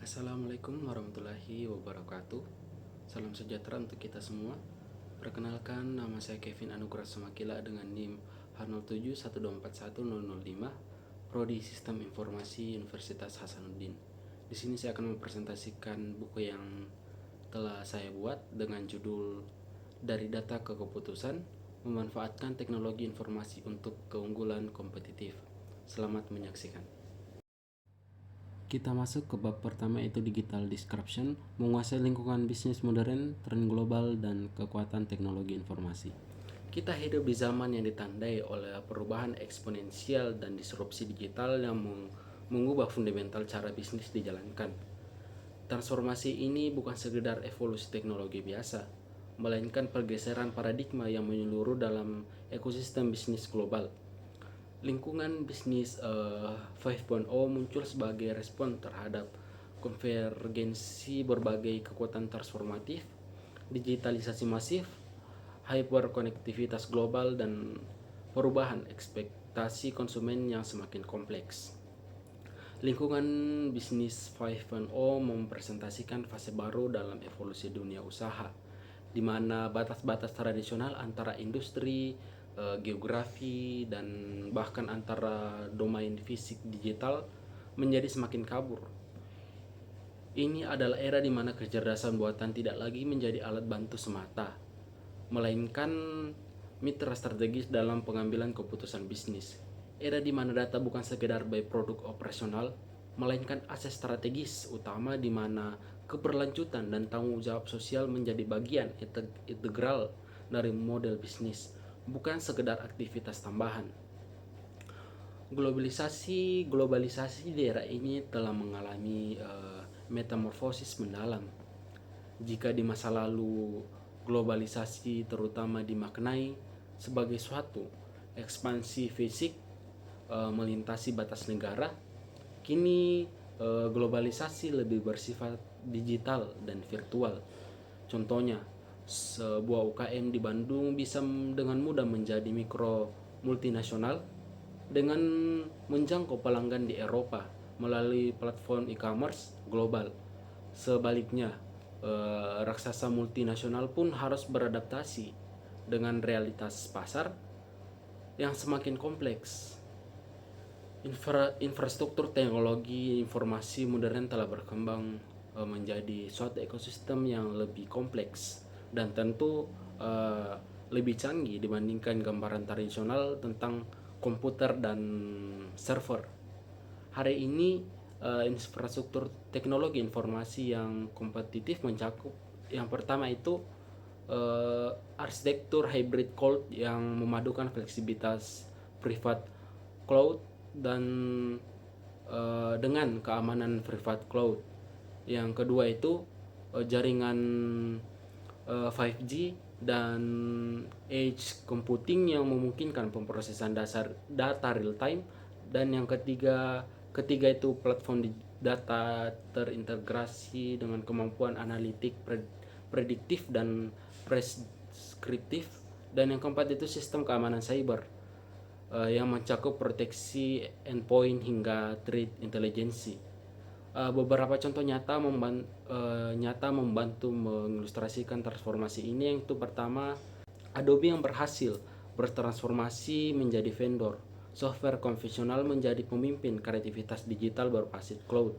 Assalamualaikum warahmatullahi wabarakatuh. Salam sejahtera untuk kita semua. Perkenalkan, nama saya Kevin Anugrah Semakila dengan NIM H0712411005, Prodi Sistem Informasi Universitas Hasanuddin. Di sini saya akan mempresentasikan buku yang telah saya buat dengan judul Dari Data ke Keputusan, Memanfaatkan Teknologi Informasi untuk Keunggulan Kompetitif. Selamat menyaksikan. Kita masuk ke bab pertama, yaitu digital disruption, menguasai lingkungan bisnis modern, tren global, dan kekuatan teknologi informasi. Kita hidup di zaman yang ditandai oleh perubahan eksponensial dan disrupsi digital yang mengubah fundamental cara bisnis dijalankan. Transformasi ini bukan sekedar evolusi teknologi biasa, melainkan pergeseran paradigma yang menyeluruh dalam ekosistem bisnis global. Lingkungan bisnis 5.0 muncul sebagai respon terhadap konvergensi berbagai kekuatan transformatif, digitalisasi masif, hyperkonektivitas global, dan perubahan ekspektasi konsumen yang semakin kompleks. Lingkungan bisnis 5.0 mempresentasikan fase baru dalam evolusi dunia usaha, di mana batas-batas tradisional antara industri, geografi, dan bahkan antara domain fisik digital menjadi semakin kabur. Ini adalah era di mana kecerdasan buatan tidak lagi menjadi alat bantu semata, melainkan mitra strategis dalam pengambilan keputusan bisnis. Era di mana data bukan sekedar byproduct operasional, melainkan aset strategis utama di mana keberlanjutan dan tanggung jawab sosial menjadi bagian integral dari model bisnis, bukan sekedar aktivitas tambahan. Globalisasi di era ini telah mengalami metamorfosis mendalam. Jika di masa lalu globalisasi terutama dimaknai sebagai suatu ekspansi fisik melintasi batas negara, kini globalisasi lebih bersifat digital dan virtual. Contohnya, sebuah UKM di Bandung bisa dengan mudah menjadi mikro multinasional dengan menjangkau pelanggan di Eropa melalui platform e-commerce global. Sebaliknya, raksasa multinasional pun harus beradaptasi dengan realitas pasar yang semakin kompleks. Infrastruktur teknologi informasi modern telah berkembang menjadi suatu ekosistem yang lebih kompleks dan tentu lebih canggih dibandingkan gambaran tradisional tentang komputer dan server. Hari ini infrastruktur teknologi informasi yang kompetitif mencakup yang pertama itu arsitektur hybrid cloud yang memadukan fleksibilitas private cloud dan dengan keamanan private cloud. Yang kedua itu jaringan 5G dan edge computing yang memungkinkan pemrosesan dasar data real time. Dan yang ketiga itu platform data terintegrasi dengan kemampuan analitik prediktif dan preskriptif. Dan yang keempat itu sistem keamanan cyber yang mencakup proteksi endpoint hingga threat intelligence. Beberapa contoh nyata membantu mengilustrasikan transformasi ini, yaitu pertama, Adobe yang berhasil bertransformasi menjadi vendor software konvensional menjadi pemimpin kreativitas digital berbasis cloud,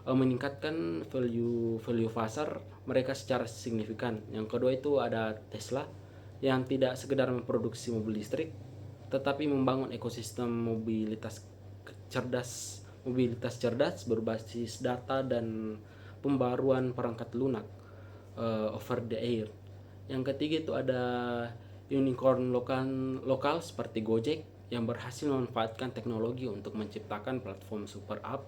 meningkatkan value pasar mereka secara signifikan. Yang kedua itu ada Tesla yang tidak sekedar memproduksi mobil listrik, tetapi membangun ekosistem mobilitas cerdas berbasis data dan pembaruan perangkat lunak over the air. Yang ketiga itu ada unicorn lokal seperti Gojek yang berhasil memanfaatkan teknologi untuk menciptakan platform super app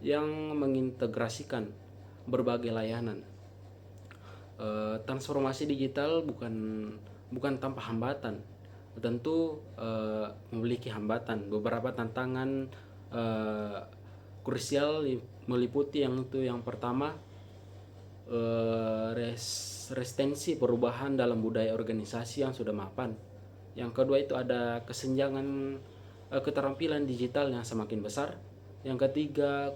yang mengintegrasikan berbagai layanan. Transformasi digital bukan tanpa hambatan, tentu memiliki hambatan. Beberapa tantangan krusial meliputi yang pertama resistensi perubahan dalam budaya organisasi yang sudah mapan. Yang kedua itu ada kesenjangan keterampilan digital yang semakin besar. Yang ketiga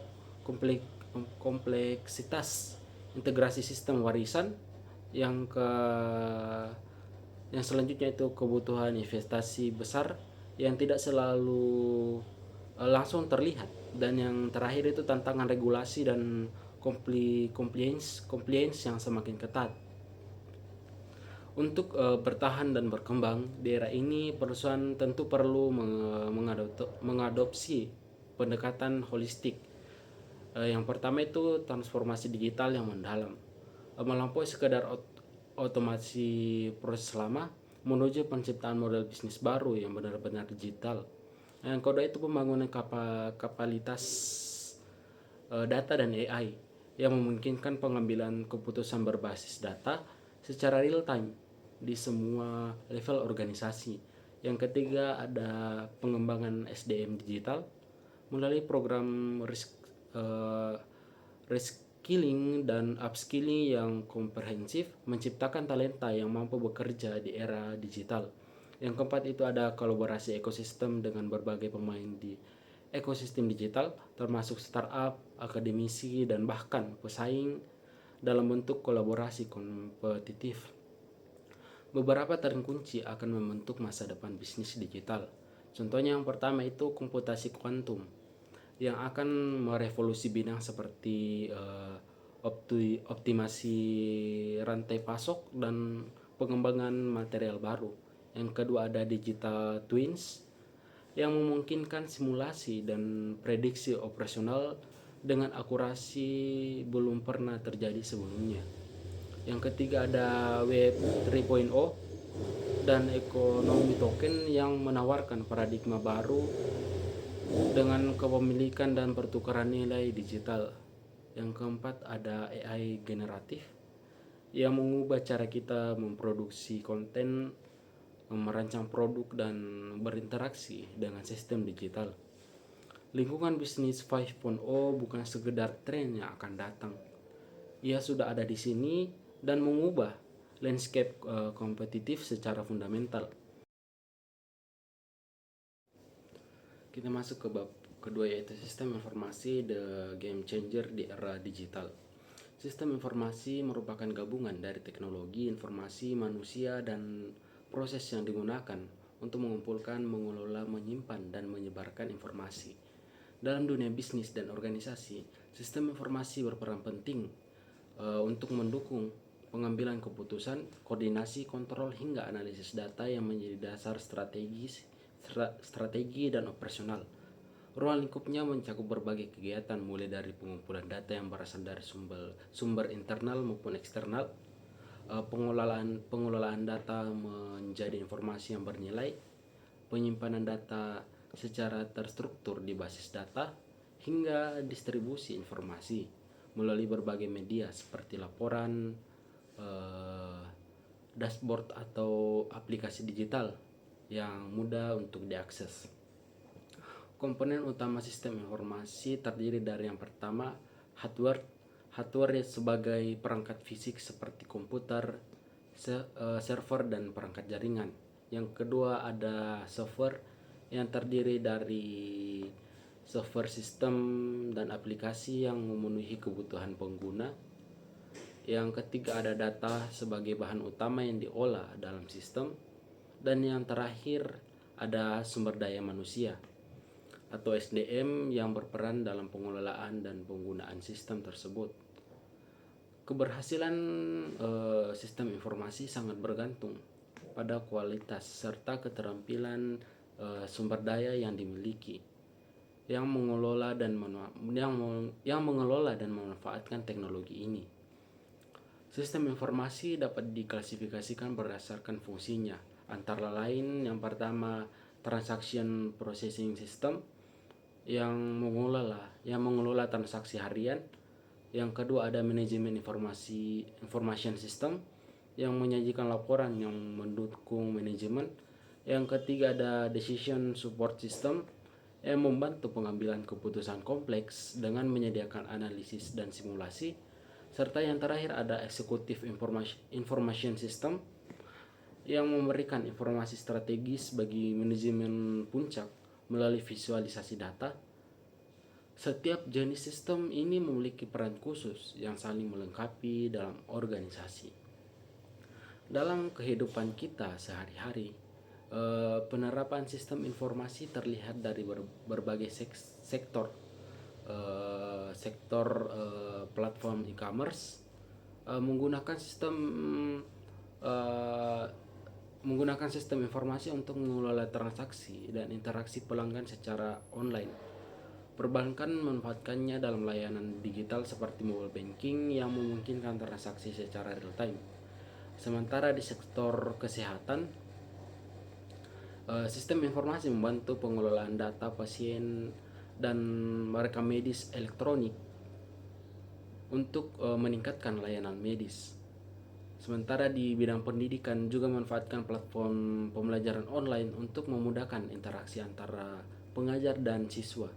kompleksitas integrasi sistem warisan. Yang selanjutnya itu kebutuhan investasi besar yang tidak selalu langsung terlihat, dan yang terakhir itu tantangan regulasi dan compliance yang semakin ketat. Untuk bertahan dan berkembang di era ini, perusahaan tentu perlu mengadopsi pendekatan holistik. Yang pertama itu transformasi digital yang mendalam, melampaui sekedar otomasi proses lama menuju penciptaan model bisnis baru yang benar-benar digital. Yang kedua itu pembangunan kapabilitas data dan AI yang memungkinkan pengambilan keputusan berbasis data secara real time di semua level organisasi. Yang ketiga ada pengembangan SDM digital melalui program reskilling dan upskilling yang komprehensif, menciptakan talenta yang mampu bekerja di era digital. Yang keempat itu ada kolaborasi ekosistem dengan berbagai pemain di ekosistem digital, termasuk startup, akademisi, dan bahkan pesaing dalam bentuk kolaborasi kompetitif. Beberapa tren kunci akan membentuk masa depan bisnis digital. Contohnya yang pertama itu komputasi kuantum yang akan merevolusi bidang seperti optimasi rantai pasok dan pengembangan material baru. Yang kedua ada digital twins yang memungkinkan simulasi dan prediksi operasional dengan akurasi belum pernah terjadi sebelumnya. Yang ketiga ada Web 3.0 dan ekonomi token yang menawarkan paradigma baru dengan kepemilikan dan pertukaran nilai digital. Yang keempat ada AI generatif yang mengubah cara kita memproduksi konten, merancang produk, dan berinteraksi dengan sistem digital. Lingkungan bisnis 5.0 bukan sekedar tren yang akan datang. Ia sudah ada di sini dan mengubah landscape kompetitif secara fundamental. Kita masuk ke bab kedua, yaitu sistem informasi, the game changer di era digital. Sistem informasi merupakan gabungan dari teknologi, informasi, manusia, dan proses yang digunakan untuk mengumpulkan, mengelola, menyimpan, dan menyebarkan informasi. Dalam dunia bisnis dan organisasi, sistem informasi berperan penting untuk mendukung pengambilan keputusan, koordinasi, kontrol, hingga analisis data yang menjadi dasar strategi dan operasional. Ruang lingkupnya mencakup berbagai kegiatan, mulai dari pengumpulan data yang berasal dari sumber internal maupun eksternal, pengelolaan data menjadi informasi yang bernilai, penyimpanan data secara terstruktur di basis data, hingga distribusi informasi melalui berbagai media seperti laporan, dashboard, atau aplikasi digital yang mudah untuk diakses. Komponen utama sistem informasi terdiri dari yang pertama hardware sebagai perangkat fisik seperti komputer, server, dan perangkat jaringan. Yang kedua ada software yang terdiri dari software sistem dan aplikasi yang memenuhi kebutuhan pengguna. Yang ketiga ada data sebagai bahan utama yang diolah dalam sistem. Dan yang terakhir ada sumber daya manusia atau SDM yang berperan dalam pengelolaan dan penggunaan sistem tersebut. Keberhasilan sistem informasi sangat bergantung pada kualitas serta keterampilan sumber daya yang dimiliki, yang mengelola dan memanfaatkan teknologi ini. Sistem informasi dapat diklasifikasikan berdasarkan fungsinya, antara lain yang pertama transaction processing system yang mengelola transaksi harian. Yang kedua ada manajemen information system yang menyajikan laporan yang mendukung manajemen. Yang ketiga ada decision support system yang membantu pengambilan keputusan kompleks dengan menyediakan analisis dan simulasi. Serta yang terakhir ada executive information system yang memberikan informasi strategis bagi manajemen puncak melalui visualisasi data. Setiap jenis sistem ini memiliki peran khusus yang saling melengkapi dalam organisasi. Dalam kehidupan kita sehari-hari, penerapan sistem informasi terlihat dari berbagai sektor, platform e-commerce menggunakan eh, sistem informasi untuk mengelola transaksi dan interaksi pelanggan secara online. Perbankan memanfaatkannya dalam layanan digital seperti mobile banking yang memungkinkan transaksi secara real time. Sementara di sektor kesehatan, sistem informasi membantu pengelolaan data pasien dan rekam medis elektronik untuk meningkatkan layanan medis. Sementara di bidang pendidikan juga memanfaatkan platform pembelajaran online untuk memudahkan interaksi antara pengajar dan siswa.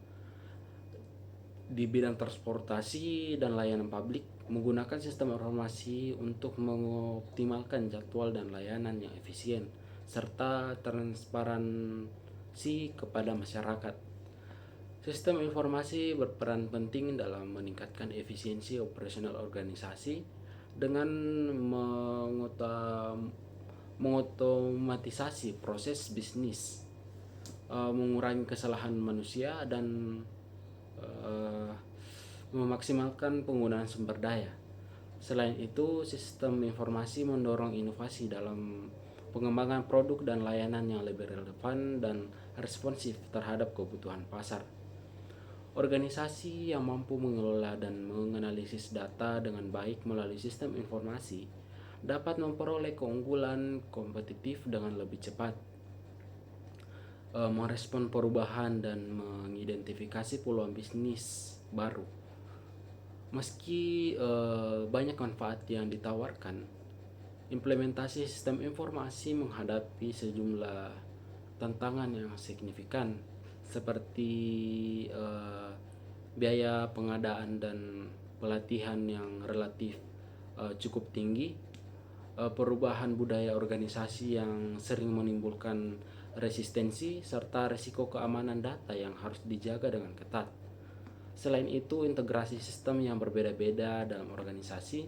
Di bidang transportasi dan layanan publik, menggunakan sistem informasi untuk mengoptimalkan jadwal dan layanan yang efisien serta transparansi kepada masyarakat. Sistem informasi berperan penting dalam meningkatkan efisiensi operasional organisasi dengan mengotomatisasi proses bisnis, mengurangi kesalahan manusia, dan memaksimalkan penggunaan sumber daya. Selain itu, sistem informasi mendorong inovasi dalam pengembangan produk dan layanan yang lebih relevan dan responsif terhadap kebutuhan pasar. Organisasi yang mampu mengelola dan menganalisis data dengan baik melalui sistem informasi dapat memperoleh keunggulan kompetitif dengan lebih cepat, merespon perubahan, dan mengidentifikasi peluang bisnis baru. Meski banyak manfaat yang ditawarkan, implementasi sistem informasi menghadapi sejumlah tantangan yang signifikan seperti biaya pengadaan dan pelatihan yang relatif cukup tinggi, perubahan budaya organisasi yang sering menimbulkan resistensi, serta risiko keamanan data yang harus dijaga dengan ketat. Selain itu, integrasi sistem yang berbeda-beda dalam organisasi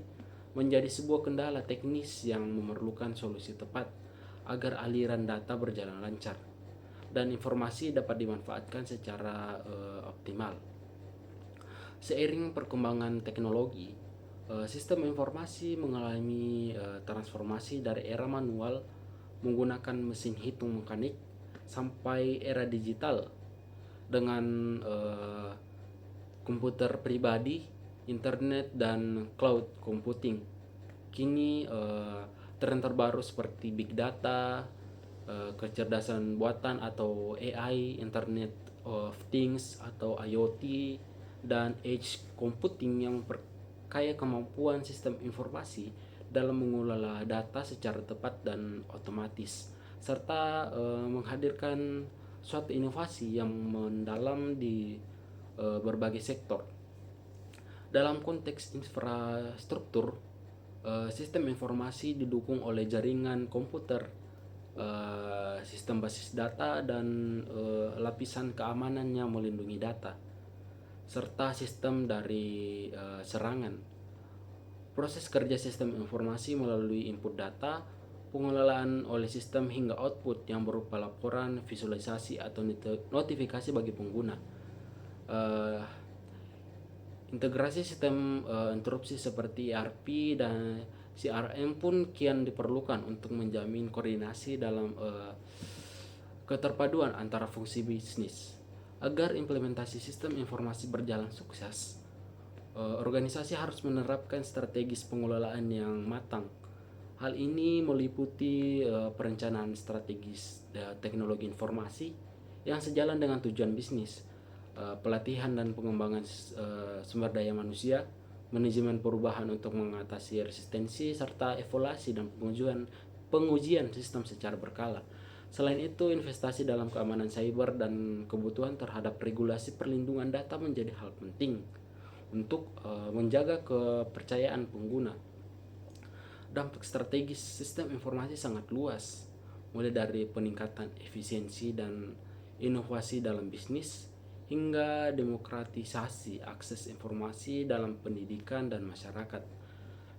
menjadi sebuah kendala teknis yang memerlukan solusi tepat agar aliran data berjalan lancar dan informasi dapat dimanfaatkan secara optimal. Seiring perkembangan teknologi, sistem informasi mengalami transformasi dari era manual menggunakan mesin hitung mekanik sampai era digital dengan komputer pribadi, internet, dan cloud computing. Kini tren terbaru seperti big data, kecerdasan buatan atau AI, Internet of Things atau IoT, dan edge computing yang perkaya kemampuan sistem informasi dalam mengelola data secara tepat dan otomatis, serta menghadirkan suatu inovasi yang mendalam di berbagai sektor. Dalam konteks infrastruktur, sistem informasi didukung oleh jaringan komputer, sistem basis data, dan lapisan keamanan yang melindungi data, serta sistem dari serangan. Proses kerja sistem informasi melalui input data, pengelolaan oleh sistem, hingga output yang berupa laporan, visualisasi, atau notifikasi bagi pengguna. Integrasi sistem interupsi seperti ERP dan CRM pun kian diperlukan untuk menjamin koordinasi dalam keterpaduan antara fungsi bisnis. Agar implementasi sistem informasi berjalan sukses, organisasi harus menerapkan strategis pengelolaan yang matang. Hal ini meliputi perencanaan strategis teknologi informasi yang sejalan dengan tujuan bisnis, pelatihan dan pengembangan sumber daya manusia, manajemen perubahan untuk mengatasi resistensi, serta evaluasi dan pengujian sistem secara berkala. Selain itu, investasi dalam keamanan cyber dan kebutuhan terhadap regulasi perlindungan data menjadi hal penting untuk menjaga kepercayaan pengguna. Dampak strategis sistem informasi sangat luas, mulai dari peningkatan efisiensi dan inovasi dalam bisnis hingga demokratisasi akses informasi dalam pendidikan dan masyarakat.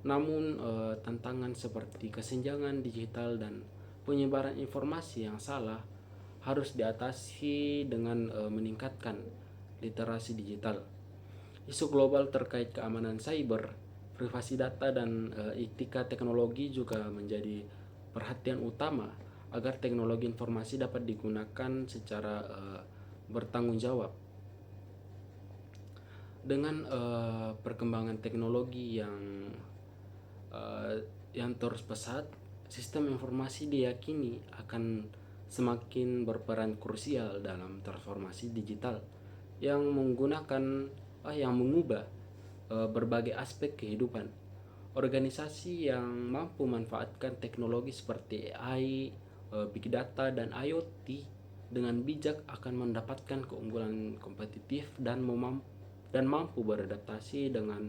Namun, tantangan seperti kesenjangan digital dan penyebaran informasi yang salah harus diatasi dengan meningkatkan literasi digital. Isu global terkait keamanan cyber, privasi data, dan etika teknologi juga menjadi perhatian utama agar teknologi informasi dapat digunakan secara bertanggung jawab. Dengan perkembangan teknologi yang terus pesat, sistem informasi diyakini akan semakin berperan krusial dalam transformasi digital yang mengubah berbagai aspek kehidupan. Organisasi yang mampu memanfaatkan teknologi seperti AI, big data, dan IoT dengan bijak akan mendapatkan keunggulan kompetitif dan mampu beradaptasi dengan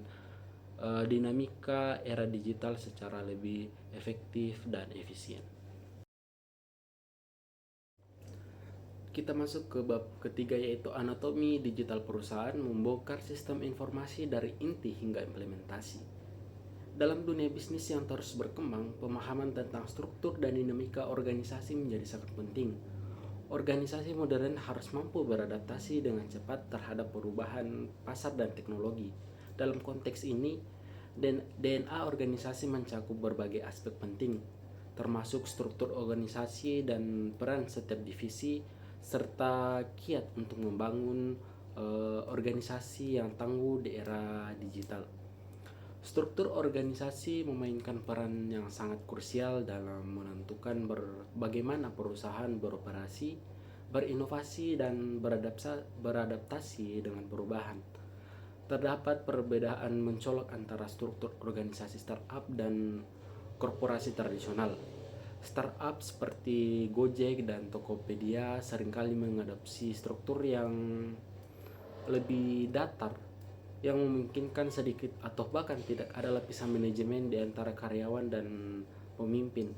dinamika era digital secara lebih efektif dan efisien. Kita masuk ke bab ketiga, yaitu anatomi digital perusahaan, membongkar sistem informasi dari inti hingga implementasi. Dalam dunia bisnis yang terus berkembang, pemahaman tentang struktur dan dinamika organisasi menjadi sangat penting. Organisasi modern harus mampu beradaptasi dengan cepat terhadap perubahan pasar dan teknologi. Dalam konteks ini, DNA organisasi mencakup berbagai aspek penting, termasuk struktur organisasi dan peran setiap divisi, serta kiat untuk membangun organisasi yang tangguh di era digital. Struktur organisasi memainkan peran yang sangat krusial dalam menentukan bagaimana perusahaan beroperasi, berinovasi, dan beradaptasi dengan perubahan. Terdapat perbedaan mencolok antara struktur organisasi startup dan korporasi tradisional. Startup seperti Gojek dan Tokopedia seringkali mengadopsi struktur yang lebih datar, yang memungkinkan sedikit atau bahkan tidak ada lapisan manajemen di antara karyawan dan pemimpin.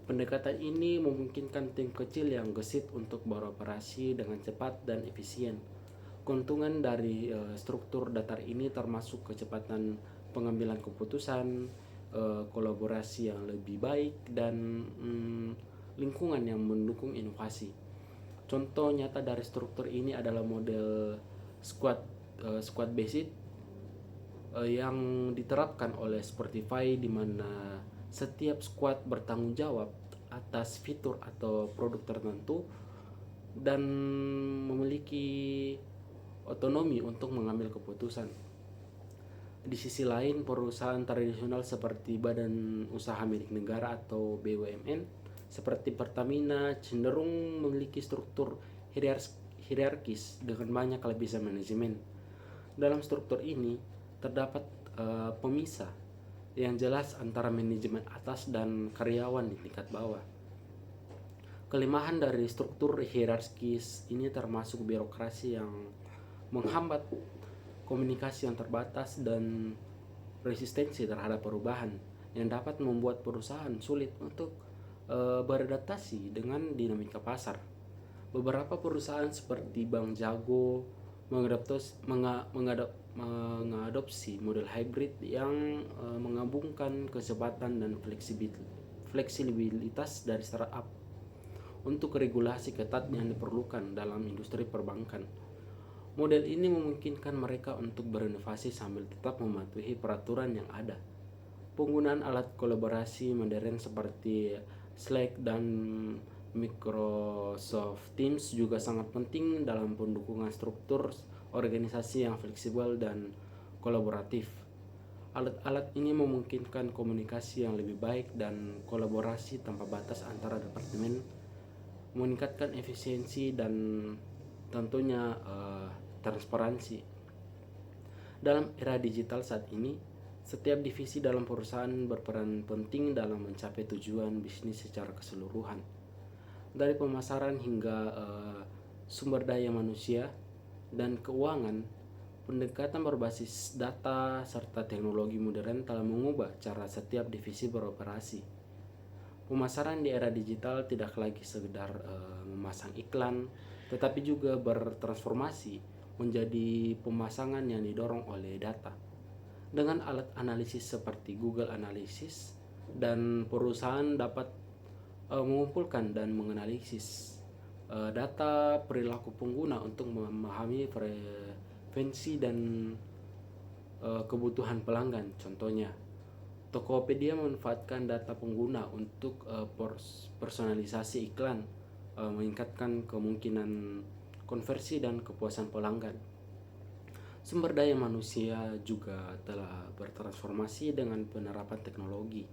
Pendekatan ini memungkinkan tim kecil yang gesit untuk beroperasi dengan cepat dan efisien. Keuntungan dari struktur datar ini termasuk kecepatan pengambilan keputusan, kolaborasi yang lebih baik, dan lingkungan yang mendukung inovasi. Contoh nyata dari struktur ini adalah model squad based yang diterapkan oleh Spotify, di mana setiap squad bertanggung jawab atas fitur atau produk tertentu dan memiliki otonomi untuk mengambil keputusan. Di sisi lain, perusahaan tradisional seperti badan usaha milik negara atau BUMN seperti Pertamina cenderung memiliki struktur hierarkis dengan banyak lapisan manajemen. Dalam struktur ini terdapat pemisah yang jelas antara manajemen atas dan karyawan di tingkat bawah. Kelemahan dari struktur hierarkis ini termasuk birokrasi yang menghambat komunikasi yang terbatas dan resistensi terhadap perubahan yang dapat membuat perusahaan sulit untuk beradaptasi dengan dinamika pasar. Beberapa perusahaan seperti Bank Jago mengadopsi model hybrid yang menggabungkan kecepatan dan fleksibilitas dari startup untuk regulasi ketat yang diperlukan dalam industri perbankan. Model ini memungkinkan mereka untuk berinovasi sambil tetap mematuhi peraturan yang ada. Penggunaan alat kolaborasi modern seperti Slack dan Microsoft Teams juga sangat penting dalam pendukungan struktur organisasi yang fleksibel dan kolaboratif. Alat-alat ini memungkinkan komunikasi yang lebih baik dan kolaborasi tanpa batas antara departemen, meningkatkan efisiensi dan tentunya transparansi. Dalam era digital saat ini, setiap divisi dalam perusahaan berperan penting dalam mencapai tujuan bisnis secara keseluruhan. Dari pemasaran hingga sumber daya manusia dan keuangan, pendekatan berbasis data serta teknologi modern telah mengubah cara setiap divisi beroperasi. Pemasaran di era digital tidak lagi sekedar memasang iklan, tetapi juga bertransformasi menjadi pemasangan yang didorong oleh data. Dengan alat analisis seperti Google Analytics, dan perusahaan dapat mengumpulkan dan menganalisis data perilaku pengguna untuk memahami preferensi dan kebutuhan pelanggan. Contohnya, Tokopedia memanfaatkan data pengguna untuk personalisasi iklan, meningkatkan kemungkinan konversi dan kepuasan pelanggan. Sumber daya manusia juga telah bertransformasi dengan penerapan teknologi.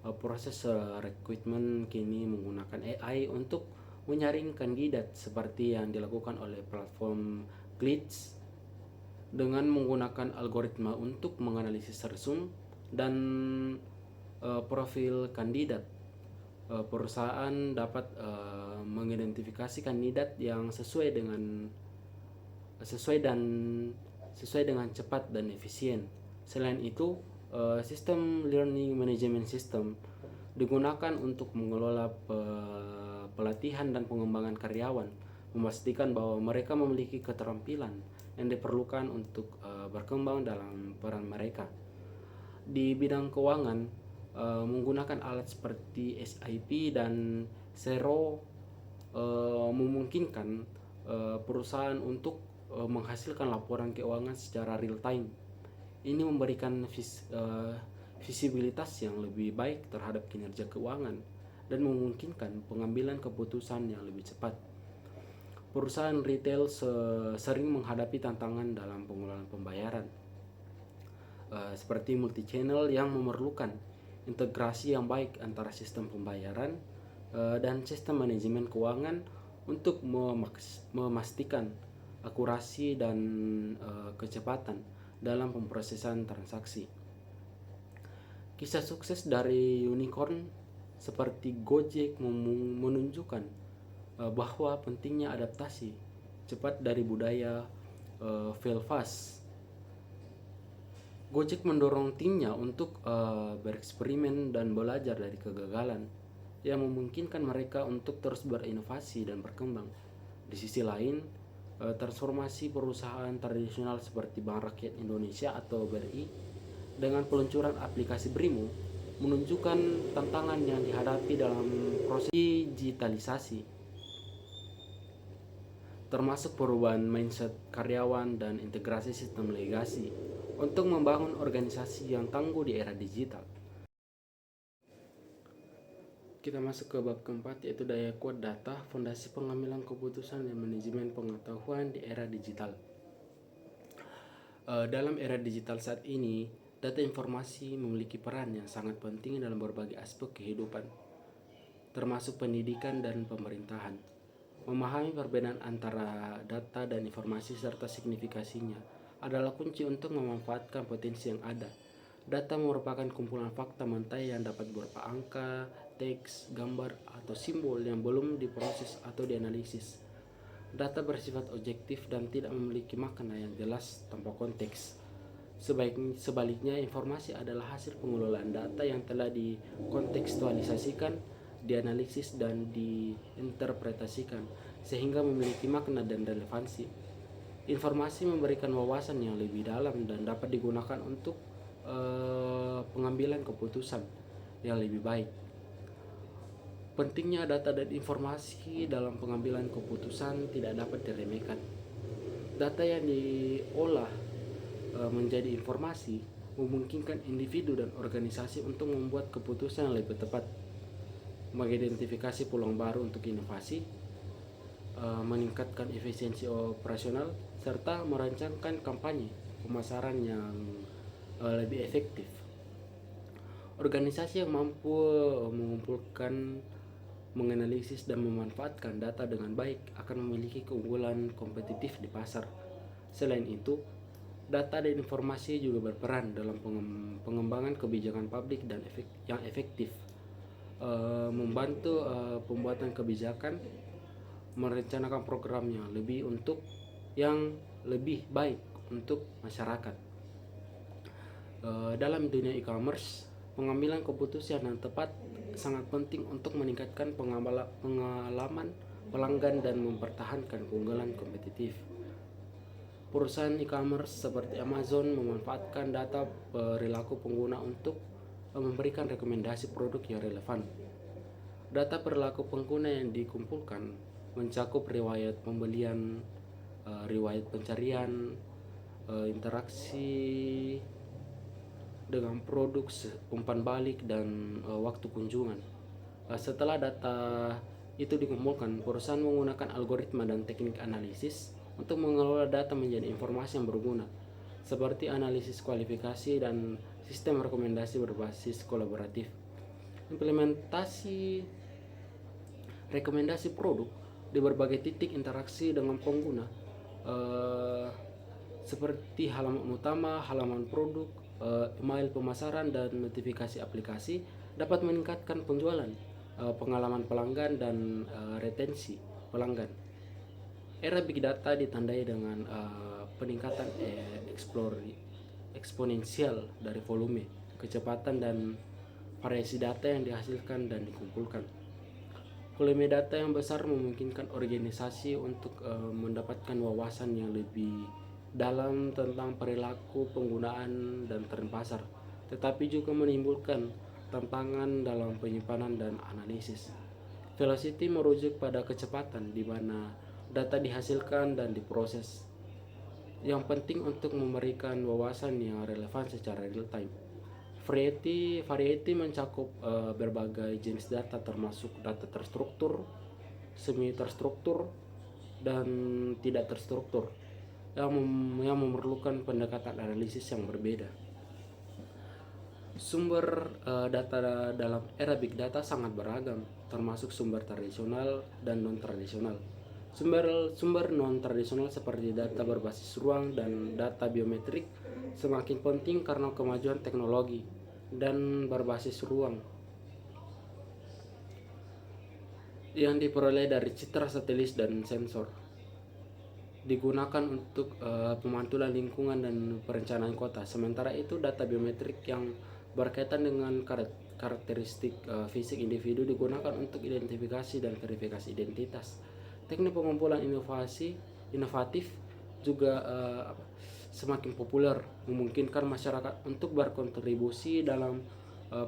Proses rekrutmen kini menggunakan AI untuk menyaring kandidat seperti yang dilakukan oleh platform Glitch dengan menggunakan algoritma untuk menganalisis resume dan profil kandidat. Perusahaan dapat mengidentifikasi kandidat yang sesuai dengan cepat dan efisien. Selain itu, sistem learning management system digunakan untuk mengelola pelatihan dan pengembangan karyawan, memastikan bahwa mereka memiliki keterampilan yang diperlukan untuk berkembang dalam peran mereka. Di bidang keuangan, menggunakan alat seperti SIP dan Xero memungkinkan perusahaan untuk menghasilkan laporan keuangan secara real time. Ini memberikan visibilitas yang lebih baik terhadap kinerja keuangan dan memungkinkan pengambilan keputusan yang lebih cepat. Perusahaan retail sering menghadapi tantangan dalam pengelolaan pembayaran, seperti multi-channel yang memerlukan integrasi yang baik antara sistem pembayaran dan sistem manajemen keuangan untuk memastikan akurasi dan kecepatan dalam pemrosesan transaksi. Kisah sukses dari unicorn seperti Gojek menunjukkan bahwa pentingnya adaptasi cepat dari budaya fail fast. Gojek mendorong timnya untuk bereksperimen dan belajar dari kegagalan yang memungkinkan mereka untuk terus berinovasi dan berkembang. Di sisi lain, transformasi perusahaan tradisional seperti Bank Rakyat Indonesia atau BRI dengan peluncuran aplikasi Brimo menunjukkan tantangan yang dihadapi dalam proses digitalisasi, termasuk perubahan mindset karyawan dan integrasi sistem legasi untuk membangun organisasi yang tangguh di era digital. Kita masuk ke bab keempat, yaitu daya kuat data, fondasi pengambilan keputusan dan manajemen pengetahuan di era digital. Dalam era digital saat ini, data informasi memiliki peran yang sangat penting dalam berbagai aspek kehidupan, termasuk pendidikan dan pemerintahan. Memahami perbedaan antara data dan informasi serta signifikasinya adalah kunci untuk memanfaatkan potensi yang ada. Data merupakan kumpulan fakta mentah yang dapat berupa angka, teks, gambar, atau simbol yang belum diproses atau dianalisis. Data bersifat objektif dan tidak memiliki makna yang jelas tanpa konteks. Sebaliknya, informasi adalah hasil pengelolaan data yang telah dikontekstualisasikan, dianalisis, dan diinterpretasikan sehingga memiliki makna dan relevansi. Informasi memberikan wawasan yang lebih dalam dan dapat digunakan untuk pengambilan keputusan yang lebih baik. Pentingnya data dan informasi dalam pengambilan keputusan tidak dapat diremehkan. Data yang diolah menjadi informasi memungkinkan individu dan organisasi untuk membuat keputusan yang lebih tepat, mengidentifikasi peluang baru untuk inovasi, meningkatkan efisiensi operasional, serta merancangkan kampanye pemasaran yang lebih efektif. Organisasi yang mampu mengumpulkan, menganalisis, dan memanfaatkan data dengan baik akan memiliki keunggulan kompetitif di pasar. Selain itu, data dan informasi juga berperan dalam pengembangan kebijakan publik dan yang efektif, membantu pembuatan kebijakan, merencanakan program yang lebih baik untuk masyarakat. Dalam dunia e-commerce, pengambilan keputusan yang tepat sangat penting untuk meningkatkan pengalaman pelanggan dan mempertahankan keunggulan kompetitif. Perusahaan e-commerce seperti Amazon memanfaatkan data perilaku pengguna untuk memberikan rekomendasi produk yang relevan. Data perilaku pengguna yang dikumpulkan mencakup riwayat pembelian, riwayat pencarian, interaksi dengan produk, umpan balik, dan waktu kunjungan. Setelah data itu dikumpulkan, perusahaan menggunakan algoritma dan teknik analisis untuk mengelola data menjadi informasi yang berguna, seperti analisis kualifikasi dan sistem rekomendasi berbasis kolaboratif. Implementasi rekomendasi produk di berbagai titik interaksi dengan pengguna, seperti halaman utama, halaman produk, email pemasaran, dan notifikasi aplikasi, dapat meningkatkan penjualan, pengalaman pelanggan, dan retensi pelanggan. Era big data ditandai dengan peningkatan eksponensial dari volume, kecepatan, dan variasi data yang dihasilkan dan dikumpulkan. Volume data yang besar memungkinkan organisasi untuk mendapatkan wawasan yang lebih dalam tentang perilaku penggunaan dan tren pasar, tetapi juga menimbulkan tantangan dalam penyimpanan dan analisis. Velocity merujuk pada kecepatan di mana data dihasilkan dan diproses, yang penting untuk memberikan wawasan yang relevan secara real time. Variety mencakup berbagai jenis data, termasuk data terstruktur, semi terstruktur, dan tidak terstruktur, yang memerlukan pendekatan analisis yang berbeda. Sumber data dalam era big data sangat beragam, termasuk sumber tradisional dan non-tradisional. Sumber non-tradisional seperti data berbasis ruang dan data biometrik semakin penting karena kemajuan teknologi. Dan berbasis ruang yang diperoleh dari citra satelit dan sensor digunakan untuk pemantulan lingkungan dan perencanaan kota. Sementara itu, data biometrik yang berkaitan dengan karakteristik fisik individu digunakan untuk identifikasi dan verifikasi identitas. Teknik pengumpulan inovatif juga semakin populer, memungkinkan masyarakat untuk berkontribusi dalam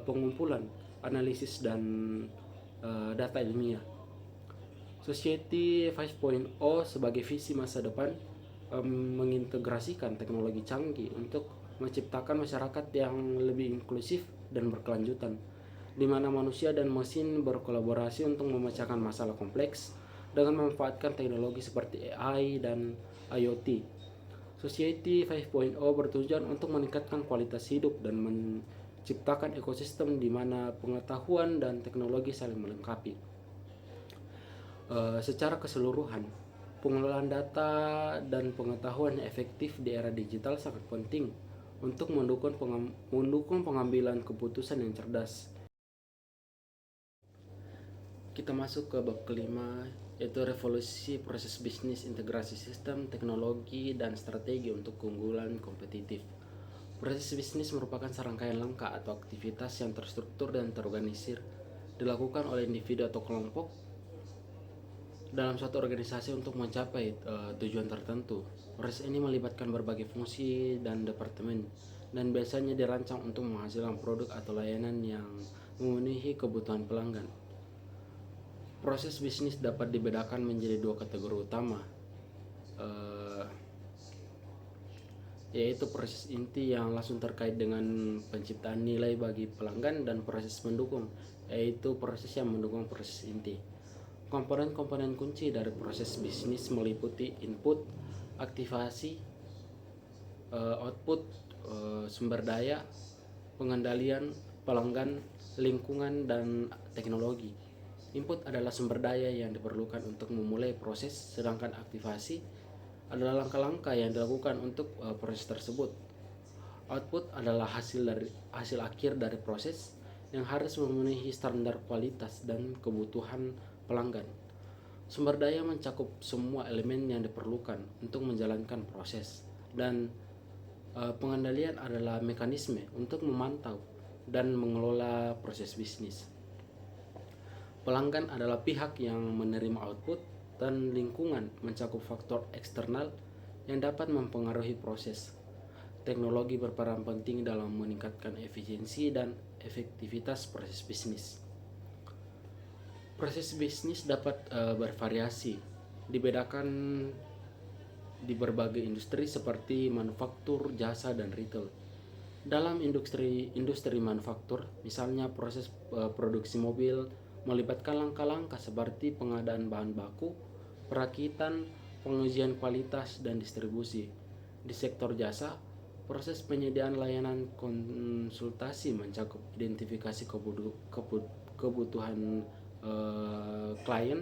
pengumpulan, analisis, dan data ilmiah. Society 5.0 sebagai visi masa depan mengintegrasikan teknologi canggih untuk menciptakan masyarakat yang lebih inklusif dan berkelanjutan, di mana manusia dan mesin berkolaborasi untuk memecahkan masalah kompleks dengan memanfaatkan teknologi seperti AI dan IoT. Society 5.0 bertujuan untuk meningkatkan kualitas hidup dan menciptakan ekosistem di mana pengetahuan dan teknologi saling melengkapi. Secara keseluruhan, pengelolaan data dan pengetahuan yang efektif di era digital sangat penting untuk mendukung pengambilan keputusan yang cerdas. Kita masuk ke bab kelima, yaitu revolusi proses bisnis, integrasi sistem, teknologi, dan strategi untuk keunggulan kompetitif. Proses bisnis merupakan serangkaian langkah atau aktivitas yang terstruktur dan terorganisir dilakukan oleh individu atau kelompok dalam suatu organisasi untuk mencapai tujuan tertentu. Proses ini melibatkan berbagai fungsi dan departemen, dan biasanya dirancang untuk menghasilkan produk atau layanan yang memenuhi kebutuhan pelanggan. Proses bisnis dapat dibedakan menjadi dua kategori utama, yaitu proses inti yang langsung terkait dengan penciptaan nilai bagi pelanggan, dan proses pendukung, yaitu proses yang mendukung proses inti. Komponen-komponen kunci dari proses bisnis meliputi input, aktivasi, output, sumber daya, pengendalian, pelanggan, lingkungan, dan teknologi. Input adalah sumber daya yang diperlukan untuk memulai proses, sedangkan aktivasi adalah langkah-langkah yang dilakukan untuk proses tersebut. Output adalah hasil akhir dari proses yang harus memenuhi standar kualitas dan kebutuhan pelanggan. Sumber daya mencakup semua elemen yang diperlukan untuk menjalankan proses, dan pengendalian adalah mekanisme untuk memantau dan mengelola proses bisnis. Pelanggan adalah pihak yang menerima output, dan lingkungan mencakup faktor eksternal yang dapat mempengaruhi proses. Teknologi berperan penting dalam meningkatkan efisiensi dan efektivitas proses bisnis. Proses bisnis dapat bervariasi, dibedakan di berbagai industri seperti manufaktur, jasa, dan retail. Dalam industri manufaktur, misalnya proses produksi mobil melibatkan langkah-langkah seperti pengadaan bahan baku, perakitan, pengujian kualitas, dan distribusi. Di sektor jasa, proses penyediaan layanan konsultasi mencakup identifikasi kebutuhan klien,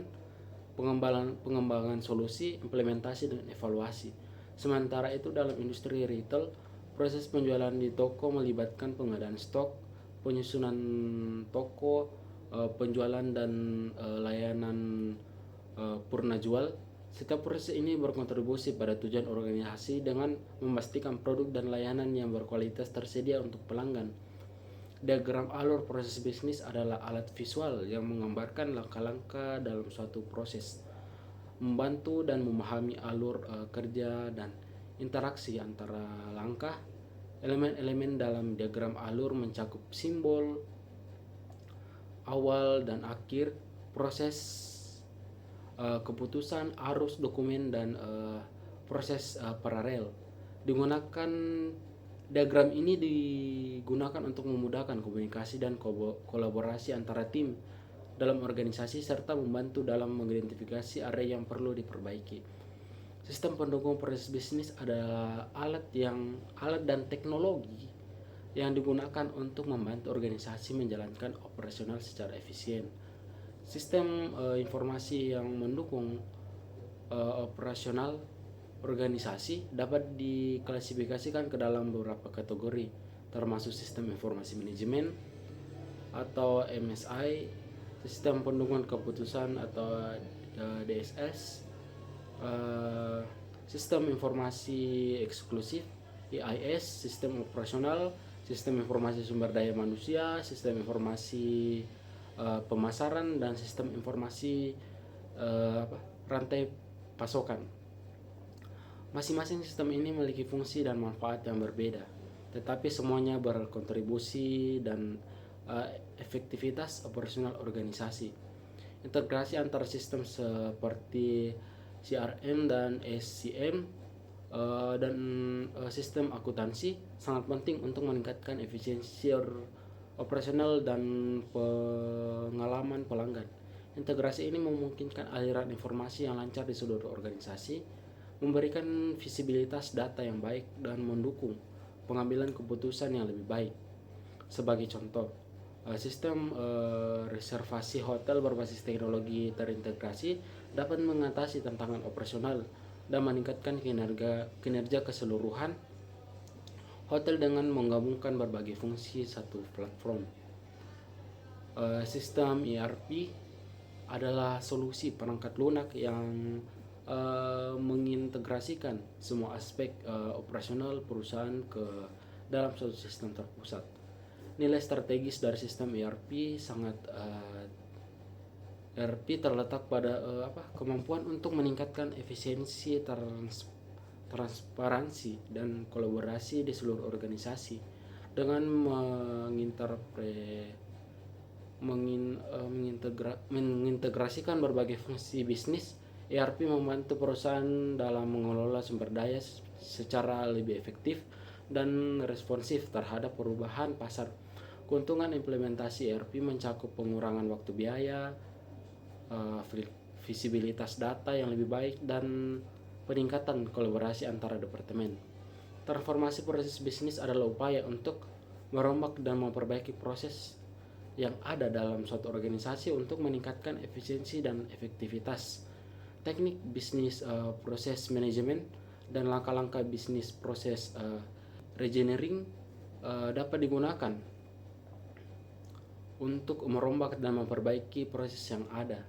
pengembangan solusi, implementasi, dan evaluasi. Sementara itu dalam industri retail, proses penjualan di toko melibatkan pengadaan stok, penyusunan toko, penjualan dan layanan purna jual. Setiap proses ini berkontribusi pada tujuan organisasi dengan memastikan produk dan layanan yang berkualitas tersedia untuk pelanggan. Diagram alur proses bisnis adalah alat visual yang menggambarkan langkah-langkah dalam suatu proses, membantu dan memahami alur kerja dan interaksi antara langkah. Elemen-elemen dalam diagram alur mencakup simbol awal dan akhir proses, keputusan, arus, dokumen, dan proses paralel. Diagram ini digunakan untuk memudahkan komunikasi dan kolaborasi antara tim dalam organisasi serta membantu dalam mengidentifikasi area yang perlu diperbaiki. Sistem pendukung proses bisnis adalah alat dan teknologi yang digunakan untuk membantu organisasi menjalankan operasional secara efisien. Sistem informasi yang mendukung operasional organisasi dapat diklasifikasikan ke dalam beberapa kategori, termasuk sistem informasi manajemen atau MSI, sistem pendukung keputusan atau DSS, sistem informasi eksklusif EIS, sistem operasional, sistem informasi sumber daya manusia, sistem informasi pemasaran, dan sistem informasi rantai pasokan. Masing-masing sistem ini memiliki fungsi dan manfaat yang berbeda, tetapi semuanya berkontribusi dan efektivitas operasional organisasi. Integrasi antar sistem seperti CRM dan SCM dan sistem akuntansi sangat penting untuk meningkatkan efisiensi operasional dan pengalaman pelanggan. Integrasi ini memungkinkan aliran informasi yang lancar di seluruh organisasi, memberikan visibilitas data yang baik, dan mendukung pengambilan keputusan yang lebih baik. Sebagai contoh, sistem reservasi hotel berbasis teknologi terintegrasi dapat mengatasi tantangan operasional dan meningkatkan kinerja keseluruhan hotel dengan menggabungkan berbagai fungsi satu platform. Sistem ERP adalah solusi perangkat lunak yang mengintegrasikan semua aspek operasional perusahaan ke dalam suatu sistem terpusat. Nilai strategis dari sistem ERP terletak pada kemampuan untuk meningkatkan efisiensi, transparansi, dan kolaborasi di seluruh organisasi. Dengan mengintegrasikan berbagai fungsi bisnis, ERP membantu perusahaan dalam mengelola sumber daya secara lebih efektif dan responsif terhadap perubahan pasar. Keuntungan implementasi ERP mencakup pengurangan waktu biaya, visibilitas data yang lebih baik, dan peningkatan kolaborasi antara departemen. Transformasi proses bisnis adalah upaya untuk merombak dan memperbaiki proses yang ada dalam suatu organisasi untuk meningkatkan efisiensi dan efektivitas. Teknik bisnis proses manajemen dan langkah-langkah bisnis proses reengineering dapat digunakan untuk merombak dan memperbaiki proses yang ada.